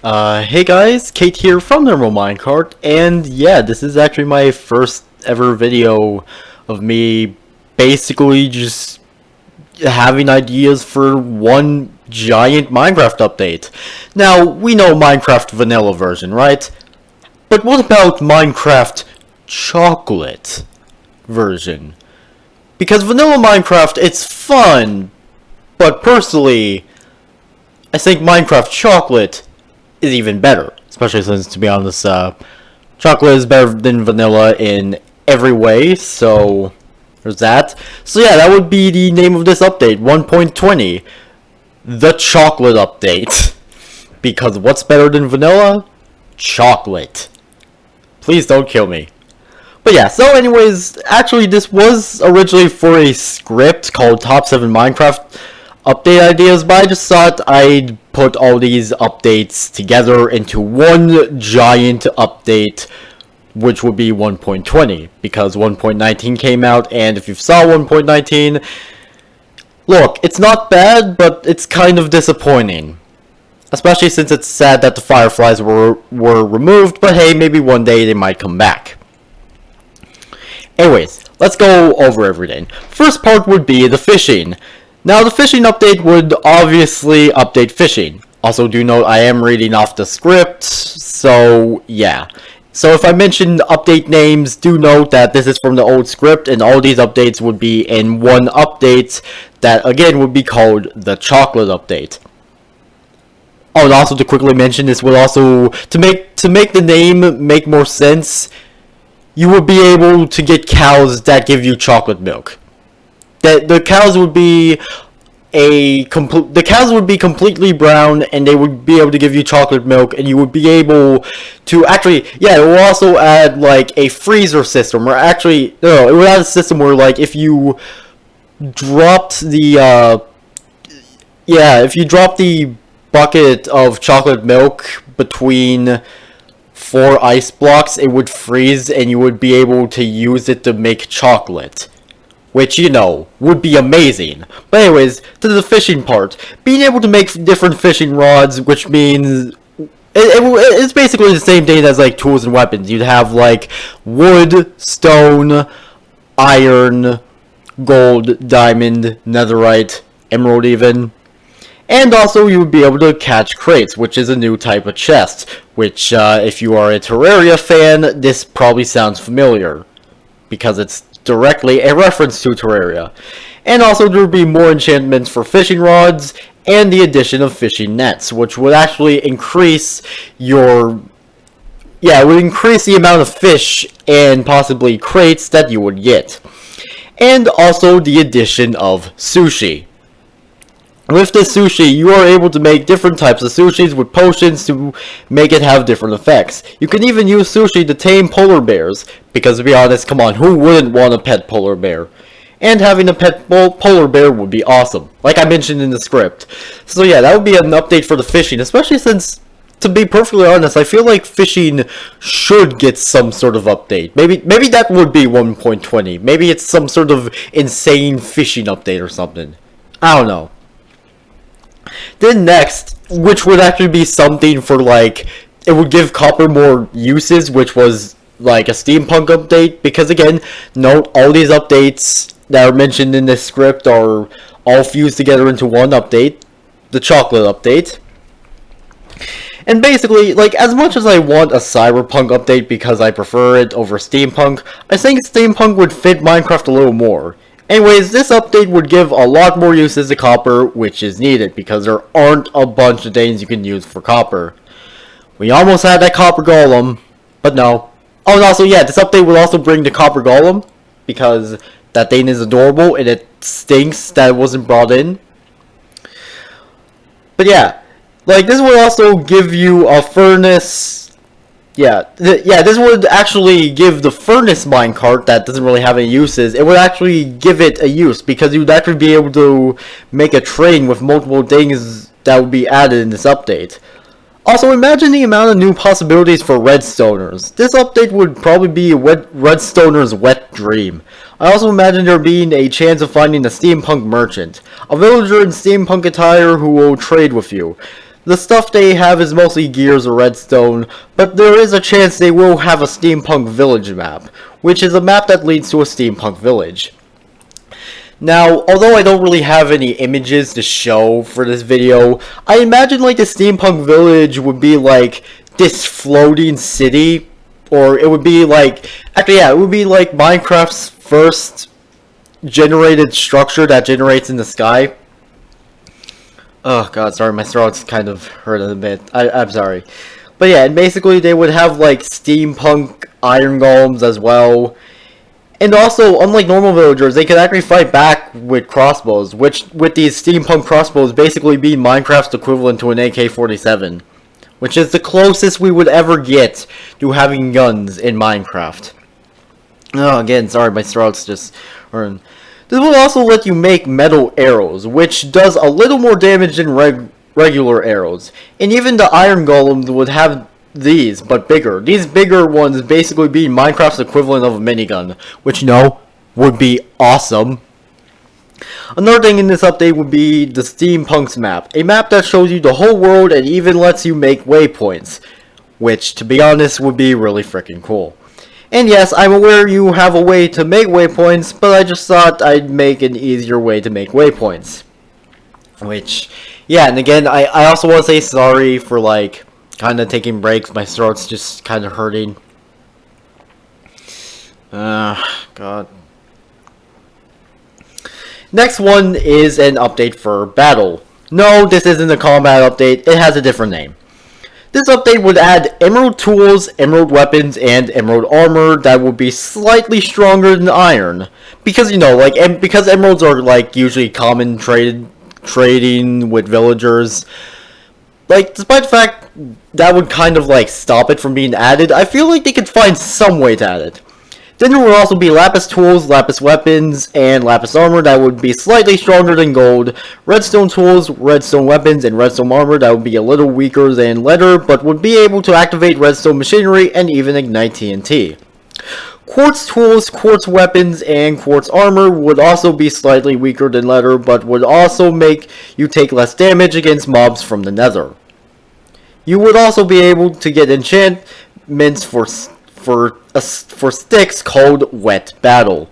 Hey guys, Kate here from Normal Minecart, and yeah, this is actually my first ever video of me basically just having ideas for one giant Minecraft update. Now, we know Minecraft vanilla version, right? But what about Minecraft chocolate version? Because vanilla Minecraft, it's fun, but personally, I think Minecraft chocolate is even better. Especially since, to be honest, chocolate is better than vanilla in every way, so there's that. So yeah, that would be the name of this update, 1.20. The chocolate update. Because what's better than vanilla? Chocolate. Please don't kill me. But yeah, so anyways, actually this was originally for a script called Top 7 Minecraft update ideas, but I just thought I'd put all these updates together into one giant update, which would be 1.20, because 1.19 came out, and if you saw 1.19, look, it's not bad, but it's kind of disappointing. Especially since it's sad that the fireflies were removed, but hey, maybe one day they might come back. Anyways, let's go over everything. First part would be the fishing. Now, the fishing update would obviously update fishing. Also, do note I am reading off the script, so yeah. So if I mention update names, do note that this is from the old script, and all these updates would be in one update that, again, would be called the chocolate update. Oh, and also to quickly mention, this would also, to make the name make more sense, you would be able to get cows that give you chocolate milk. That the cows would be completely brown, and they would be able to give you chocolate milk, and you would be able to actually, yeah, it will also add like a freezer system, or actually, no, it would add a system where like if you dropped the if you dropped the bucket of chocolate milk between 4 ice blocks, it would freeze, and you would be able to use it to make chocolate. Which, you know, would be amazing. But anyways, to the fishing part. Being able to make different fishing rods, which means it's basically the same thing as like tools and weapons. You'd have like wood, stone, iron, gold, diamond, netherite, emerald even. And also you would be able to catch crates, which is a new type of chest. Which, if you are a Terraria fan, this probably sounds familiar. Because it's directly a reference to Terraria. And also there would be more enchantments for fishing rods, and the addition of fishing nets, which would actually increase your... yeah, it would increase the amount of fish and possibly crates that you would get. And also the addition of sushi. With the sushi, you are able to make different types of sushis with potions to make it have different effects. You can even use sushi to tame polar bears, because to be honest, come on, who wouldn't want a pet polar bear? And having a pet polar bear would be awesome, like I mentioned in the script. So yeah, that would be an update for the fishing, especially since, to be perfectly honest, I feel like fishing should get some sort of update. Maybe that would be 1.20. Maybe it's some sort of insane fishing update or something. I don't know. Then next, which would actually be something for like, it would give copper more uses, which was like a steampunk update, because again, note all these updates that are mentioned in this script are all fused together into one update, the chocolate update. And basically, like, as much as I want a cyberpunk update because I prefer it over steampunk, I think steampunk would fit Minecraft a little more. Anyways, this update would give a lot more uses to copper, which is needed, because there aren't a bunch of things you can use for copper. We almost had that copper golem, but no. Oh, and also, yeah, this update will also bring the copper golem, because that thing is adorable, and it stinks that it wasn't brought in. But yeah, like, this would also give you a furnace... Yeah, this would actually give the furnace minecart that doesn't really have any uses, it would actually give it a use, because you'd actually be able to make a train with multiple things that would be added in this update. Also, imagine the amount of new possibilities for redstoners. This update would probably be a redstoner's wet dream. I also imagine there being a chance of finding a steampunk merchant, a villager in steampunk attire who will trade with you. The stuff they have is mostly Gears or Redstone, but there is a chance they will have a Steampunk Village map, which is a map that leads to a Steampunk Village. Now, although I don't really have any images to show for this video, I imagine like the Steampunk Village would be like this floating city, or it would be like, actually yeah, it would be like Minecraft's first generated structure that generates in the sky. Oh god, sorry, my throat's kind of hurt a bit. I'm sorry. But yeah, and basically they would have like steampunk iron golems as well. And also, unlike normal villagers, they could actually fight back with crossbows, which with these steampunk crossbows basically be Minecraft's equivalent to an AK-47. Which is the closest we would ever get to having guns in Minecraft. Oh, again, sorry, my throat's just hurting. This will also let you make metal arrows, which does a little more damage than regular arrows. And even the iron golems would have these, but bigger. These bigger ones basically be Minecraft's equivalent of a minigun, which, you know, would be awesome. Another thing in this update would be the Steampunks map, a map that shows you the whole world and even lets you make waypoints, which, to be honest, would be really freaking cool. And yes, I'm aware you have a way to make waypoints, but I just thought I'd make an easier way to make waypoints. Which, yeah, and again, I also want to say sorry for, like, kind of taking breaks. My throat's just kind of hurting. God. Next one is an update for Battle. No, this isn't a combat update, it has a different name. This update would add emerald tools, emerald weapons, and emerald armor that would be slightly stronger than iron. Because, you know, like, because emeralds are, like, usually common trading with villagers. Like, despite the fact that would kind of, like, stop it from being added, I feel like they could find some way to add it. Then there would also be lapis tools, lapis weapons, and lapis armor that would be slightly stronger than gold, redstone tools, redstone weapons, and redstone armor that would be a little weaker than leather, but would be able to activate redstone machinery and even ignite TNT. Quartz tools, quartz weapons, and quartz armor would also be slightly weaker than leather, but would also make you take less damage against mobs from the nether. You would also be able to get enchantments for sticks called Wet Battle.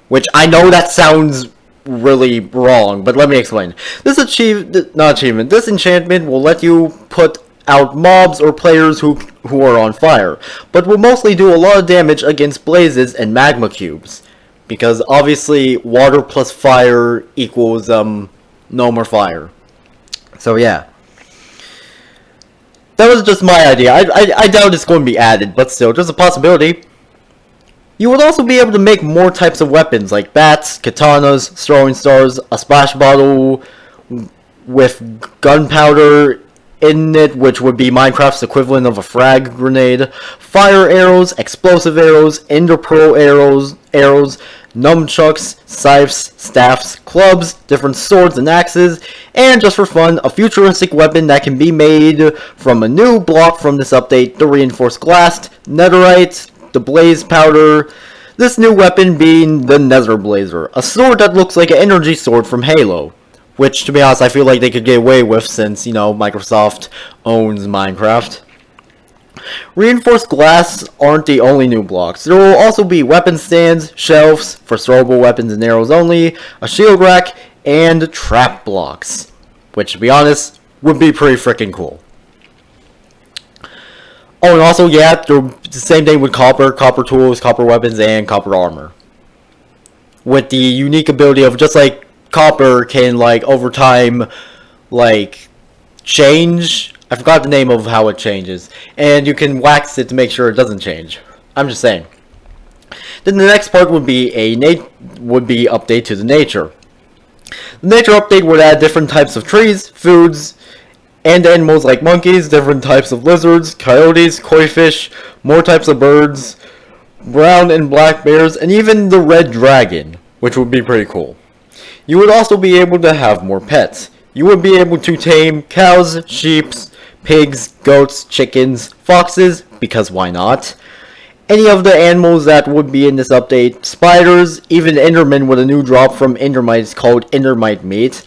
Which I know that sounds really wrong, but let me explain. This this enchantment will let you put out mobs or players who are on fire, but will mostly do a lot of damage against blazes and magma cubes. Because obviously water plus fire equals no more fire. So yeah. That was just my idea. I doubt it's going to be added, but still, just a possibility. You would also be able to make more types of weapons, like bats, katanas, throwing stars, a splash bottle with gunpowder in it, which would be Minecraft's equivalent of a frag grenade, fire arrows, explosive arrows, ender pearl arrows, nunchucks, scythes, staffs, clubs, different swords and axes, and just for fun, a futuristic weapon that can be made from a new block from this update, the reinforced glass, netherite, the blaze powder, this new weapon being the Nether Blazer, a sword that looks like an energy sword from Halo. Which, to be honest, I feel like they could get away with since, you know, Microsoft owns Minecraft. Reinforced glass aren't the only new blocks. There will also be weapon stands, shelves for throwable weapons and arrows only, a shield rack, and trap blocks. Which, to be honest, would be pretty freaking cool. Oh, and also, yeah, the same thing with copper tools, copper weapons, and copper armor. With the unique ability of just like copper can, like, over time, like, change. I forgot the name of how it changes. And you can wax it to make sure it doesn't change. I'm just saying. Then the next part would be update to the nature. The nature update would add different types of trees, foods, and animals like monkeys, different types of lizards, coyotes, koi fish, more types of birds, brown and black bears, and even the red dragon, which would be pretty cool. You would also be able to have more pets. You would be able to tame cows, sheep, pigs, goats, chickens, foxes, because why not? Any of the animals that would be in this update, spiders, even Endermen with a new drop from Endermites called Endermite meat,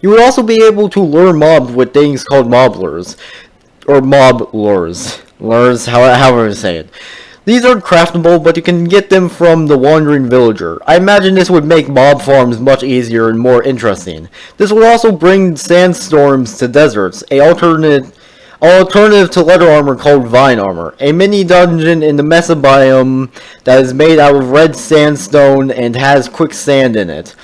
You would also be able to lure mobs with things called mob lures, or mob lures. Lures, however you say it. These aren't craftable, but you can get them from the Wandering Villager. I imagine this would make mob farms much easier and more interesting. This would also bring sandstorms to deserts, an alternative to leather armor called vine armor, a mini dungeon in the Mesa biome that is made out of red sandstone and has quicksand in it,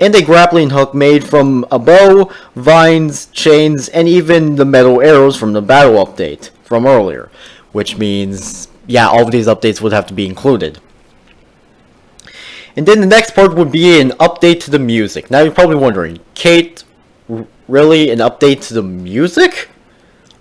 and a grappling hook made from a bow, vines, chains, and even the metal arrows from the battle update from earlier, which means, yeah, all of these updates would have to be included. And then the next part would be an update to the music. Now you're probably wondering, Kate, really an update to the music?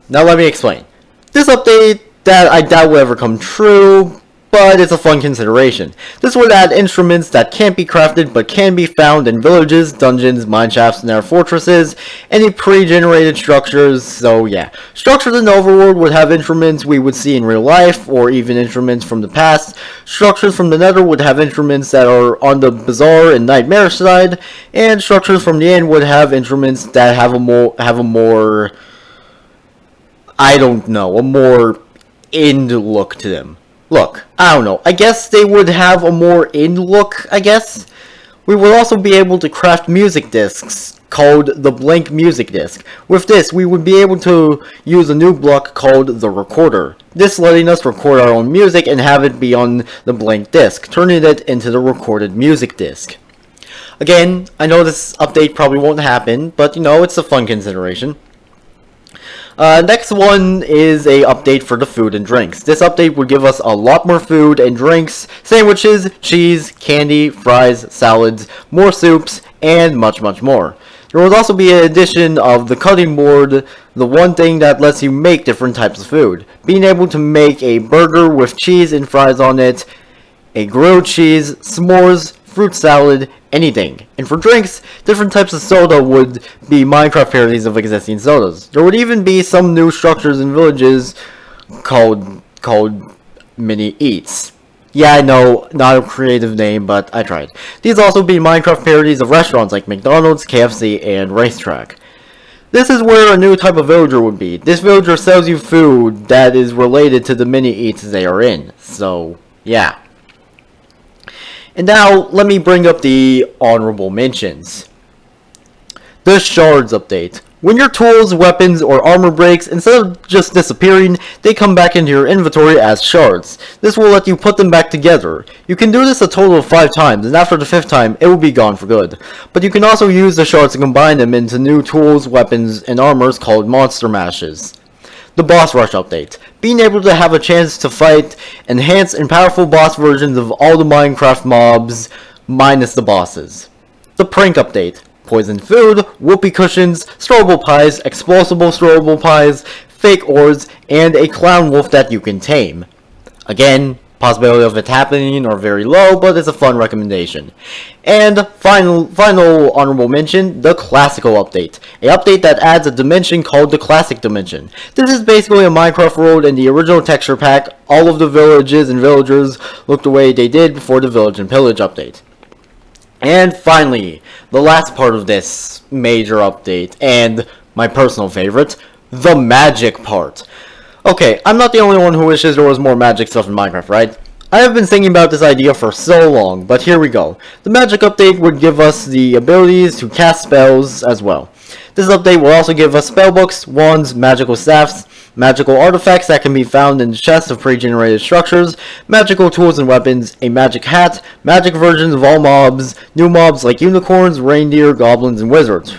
Now let me explain. This update that I doubt will ever come true, but it's a fun consideration. This would add instruments that can't be crafted but can be found in villages, dungeons, mineshafts, and their fortresses, any pre-generated structures, so yeah. Structures in the overworld would have instruments we would see in real life, or even instruments from the past. Structures from the nether would have instruments that are on the bizarre and nightmare side, and structures from the end would have instruments that have a more I don't know, a more end look to them. Look, I don't know, I guess they would have a more end look, I guess? We would also be able to craft music discs called the Blank Music Disc. With this, we would be able to use a new block called the Recorder. This letting us record our own music and have it be on the blank disc, turning it into the recorded music disc. Again, I know this update probably won't happen, but you know, it's a fun consideration. Next one is a update for the food and drinks. This update would give us a lot more food and drinks, sandwiches, cheese, candy, fries, salads, more soups, and much more. There would also be an addition of the cutting board, the one thing that lets you make different types of food. Being able to make a burger with cheese and fries on it, a grilled cheese, s'mores, fruit salad, anything. And for drinks, different types of soda would be Minecraft parodies of existing sodas. There would even be some new structures in villages called mini eats. Yeah, I know, not a creative name, but I tried. These also be Minecraft parodies of restaurants like McDonald's, KFC, and Racetrack. This is where a new type of villager would be. This villager sells you food that is related to the mini eats they are in. So, yeah. And now, let me bring up the honorable mentions. The Shards update. When your tools, weapons, or armor breaks, instead of just disappearing, they come back into your inventory as shards. This will let you put them back together. You can do this a total of 5 times, and after the 5th time, it will be gone for good. But you can also use the shards to combine them into new tools, weapons, and armors called Monster Mashes. The Boss Rush update. Being able to have a chance to fight enhanced and powerful boss versions of all the Minecraft mobs, minus the bosses. The Prank update. Poison food, whoopee cushions, throwable pies, explosible throwable pies, fake ores, and a clown wolf that you can tame. Again, possibility of it happening are very low, but it's a fun recommendation. And final honorable mention, the Classical update. A update that adds a dimension called the Classic Dimension. This is basically a Minecraft world in the original texture pack. All of the villages and villagers look the way they did before the Village and Pillage update. And finally, the last part of this major update, and my personal favorite, the magic part. Okay, I'm not the only one who wishes there was more magic stuff in Minecraft, right? I have been thinking about this idea for so long, but here we go. The magic update would give us the abilities to cast spells as well. This update will also give us spellbooks, wands, magical staffs, magical artifacts that can be found in the chests of pre-generated structures, magical tools and weapons, a magic hat, magic versions of all mobs, new mobs like unicorns, reindeer, goblins, and wizards.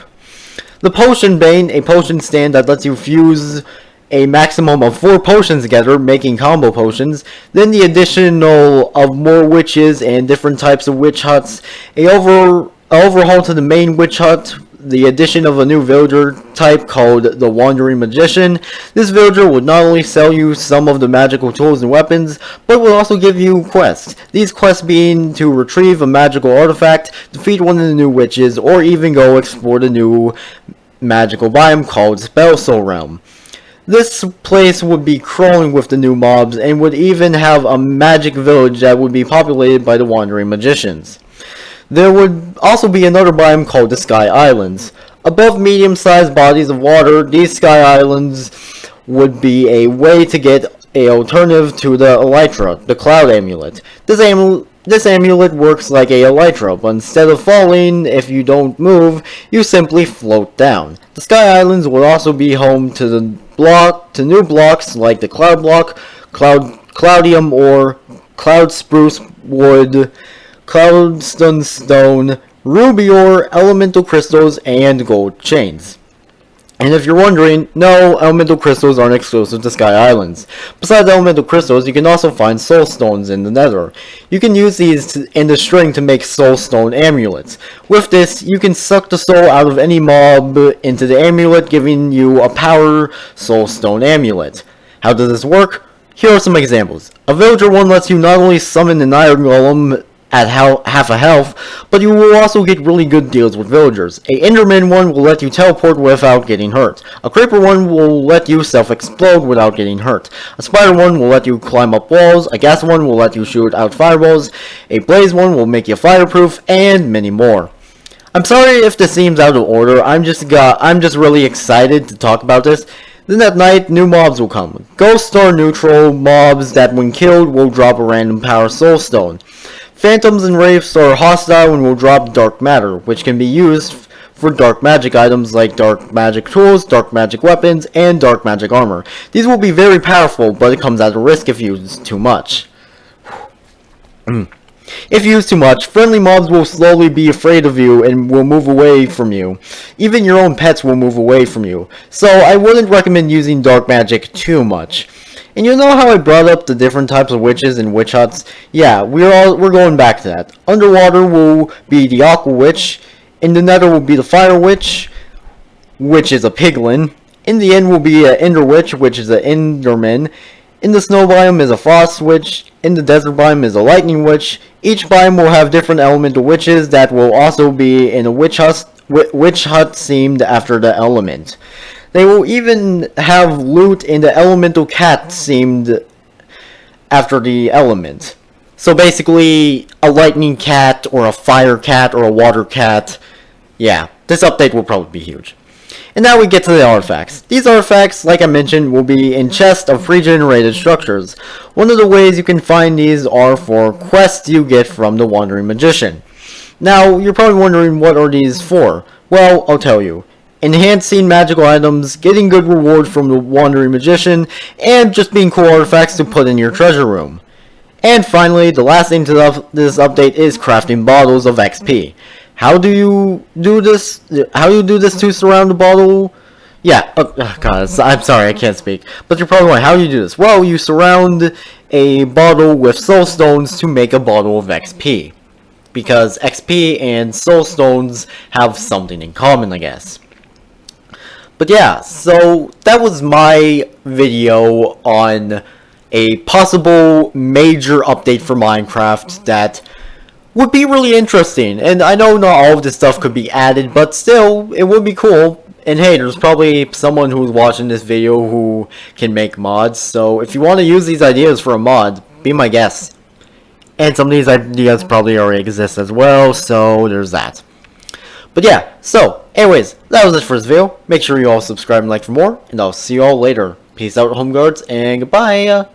The Potion Bane, a potion stand that lets you fuse a maximum of 4 potions together, making combo potions. Then the additional of more witches and different types of witch huts, a overhaul to the main witch hut, the addition of a new villager type called the Wandering Magician. This villager would not only sell you some of the magical tools and weapons, but will also give you quests. These quests being to retrieve a magical artifact, defeat one of the new witches, or even go explore the new magical biome called Spellsoul Realm. This place would be crawling with the new mobs and would even have a magic village that would be populated by the Wandering Magicians. There would also be another biome called the Sky Islands. Above medium-sized bodies of water, these sky islands would be a way to get a alternative to the Elytra, the Cloud Amulet. This amulet works like a Elytra, but instead of falling, if you don't move, you simply float down. The Sky Islands will also be home to new blocks like the Cloud Block, Cloudium Ore, Cloud Spruce Wood, Cloudstone Stone, Ruby Ore, Elemental Crystals, and Gold Chains. And if you're wondering, no, elemental crystals aren't exclusive to Sky Islands. Besides elemental crystals, you can also find soul stones in the nether. You can use these in the string to make soul stone amulets. With this, you can suck the soul out of any mob into the amulet, giving you a power soul stone amulet. How does this work? Here are some examples. A villager one lets you not only summon an iron golem at half a health, but you will also get really good deals with villagers. A Enderman one will let you teleport without getting hurt. A Creeper one will let you self-explode without getting hurt. A Spider one will let you climb up walls. A Gas one will let you shoot out fireballs. A Blaze one will make you fireproof, and many more. I'm sorry if this seems out of order. I'm just really excited to talk about this. Then at night, new mobs will come. Ghosts are neutral mobs that when killed will drop a random power soul stone. Phantoms and Wraiths are hostile and will drop dark matter, which can be used for dark magic items like dark magic tools, dark magic weapons, and dark magic armor. These will be very powerful, but it comes at a risk if used too much. If used too much, friendly mobs will slowly be afraid of you and will move away from you. Even your own pets will move away from you. So I wouldn't recommend using dark magic too much. And you know how I brought up the different types of witches and witch huts? Yeah, we're going back to that. Underwater will be the Aqua Witch. In the Nether will be the Fire Witch, which is a piglin. In the end will be an Ender Witch, which is an Enderman. In the Snow Biome is a Frost Witch. In the Desert Biome is a Lightning Witch. Each biome will have different elemental witches that will also be in a witch hut themed after the element. They will even have loot in the elemental cat themed after the element. So basically, a lightning cat, or a fire cat, or a water cat. Yeah, this update will probably be huge. And now we get to the artifacts. These artifacts, like I mentioned, will be in chests of pre-generated structures. One of the ways you can find these are for quests you get from the Wandering Magician. Now, you're probably wondering what are these for? Well, I'll tell you. Enhancing magical items, getting good reward from the Wandering Magician, and just being cool artifacts to put in your treasure room. And finally, the last thing to this update is crafting bottles of XP. How do you do this? How do you do this to surround the bottle? Yeah, God, I'm sorry, I can't speak. But you're probably wondering, how do you do this? Well, you surround a bottle with soul stones to make a bottle of XP. Because XP and soul stones have something in common, I guess. But yeah, so that was my video on a possible major update for Minecraft that would be really interesting. And I know not all of this stuff could be added, but still, it would be cool. And hey, there's probably someone who's watching this video who can make mods, so if you want to use these ideas for a mod, be my guest. And some of these ideas probably already exist as well, so there's that. But yeah, so, anyways, that was it for this video. Make sure you all subscribe and like for more, and I'll see you all later. Peace out, home guards, and goodbye!